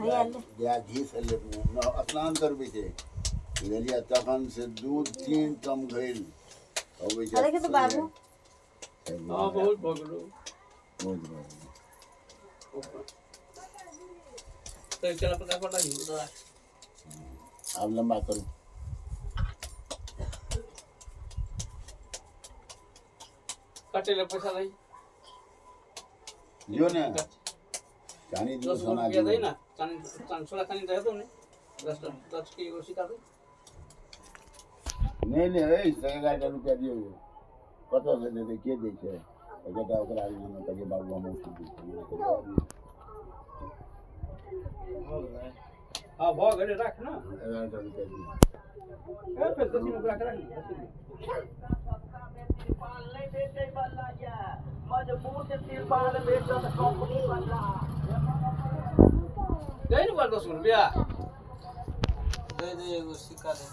या घी से स्नान कर भी ले लिया तखन से दूध 3 कम गइल अब अरे के तो बाबू हां बहुत बगलो बहुत बड़ा तो चला पता पड़ा ही तो अब लंबा करो काटे पैसा नहीं लियो ना कहानी दो 10 सुना रुपया दे ना चांसला खानी दे तो ने 10 की वो सिखा दे नहीं ए 11 रुपया दियो कत से दे के दे छै एकटा ओकरा नाम के बाबू हम हां भाग गए रख ना 11 रुपया दियो ए फिर 10 रुपया रख तिरपाल नहीं बेचे वाला या मजबूत तिरपाल बेचत कंपनी वाला गए ना 10 रुपया दे दे वो सिक्का दे